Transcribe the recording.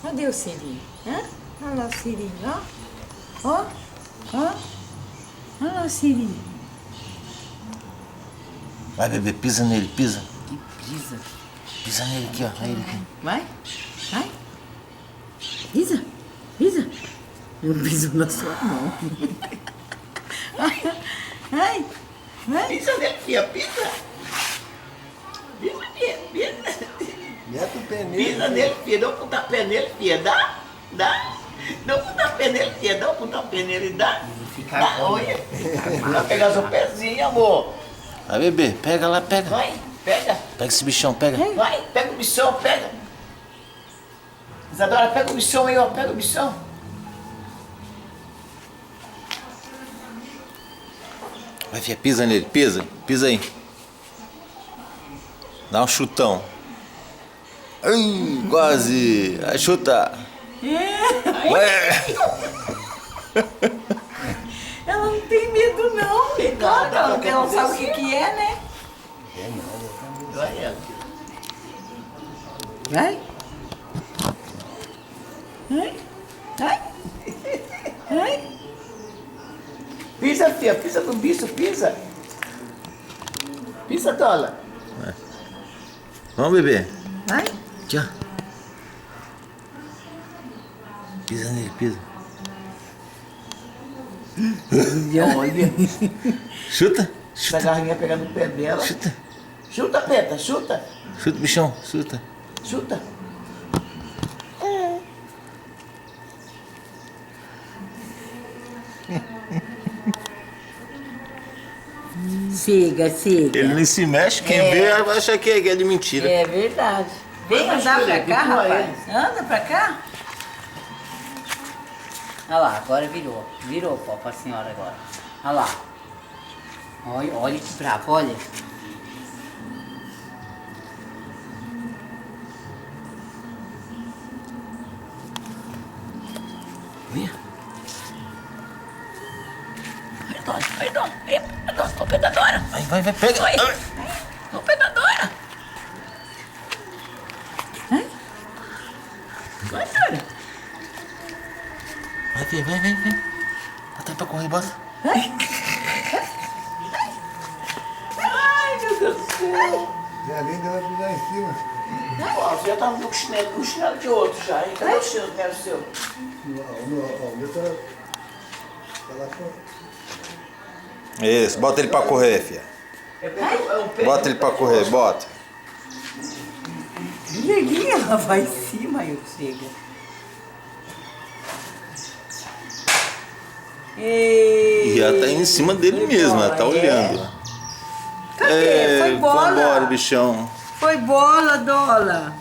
Cadê o Sirinho? Hã? Olha lá o Sirinho, ó. Ó, ó. Olha lá o Sirinho. Vai, bebê, pisa nele, pisa. Que pisa. Pisa nele aqui, ó. Aí ele aqui. Vai, vai. Pisa, pisa. Eu piso na sua mão. Ai, vai. Pisa nele, filha, pisa. Pisa nele, pisa. Mete o pé nele. Pisa nele, filha. Dá um pontapé nele, filha. Dá. Dá um pontapé nele, filha. Dá um pontapé nele, dá. Dá, olha. Vai pegar seu pezinho, amor. Vai, bebê, pega lá, pega. Vai, pega. Pega esse bichão, pega. Vai, pega o bichão, pega. Isadora, pega o bichão aí, ó. Pega o bichão. Vai, filha, pisa nele, pisa. Pisa aí. Dá um chutão. Ai, quase. Vai, chuta. Ué. Ela não tem medo, não. Claro que ela não tem, ela sabe o que é, né? Vai, ela. Vai. Vai. Vai. Vai. Pisa, filha. Pisa no bicho, pisa. Pisa, Dola. Vamos, bebê. Vai. Aqui, ó. Pisa nele, pisa. Olha. Chuta. Essa garrinha pegar no pé dela. Chuta. Chuta, Peta, chuta. Chuta, bichão. Chuta. Chuta. Siga, siga. Ele nem se mexe, quem vê vai achar que é de mentira. É verdade. Vem Mas andar pra filha, cá, vitua rapaz. Anda pra cá. Olha lá, agora virou. Virou pra senhora agora. Olha lá. Olha, olha que bravo, olha. Olha. Aí, Dona. Ô, pedadora. Vai, pega. Oi. Ô, pedadora. Vai, Dona. Vai, filha, vai. Bota aí pra correr, bota. Ai, meu Deus do céu. Já nem deu pra pisar em cima. Ó, você já tava com o chinelo de outro já, hein? Cadê o chinelo seu? O meu tá lá fora. Isso, bota ele pra correr, filha. É um pé. Bota ele pra correr, bota. Neguinha, ela vai em cima e eu chego. E ela tá em cima dele mesmo, ela tá olhando. Cadê? Foi bola. Foi embora, bichão. Foi bola, Dola.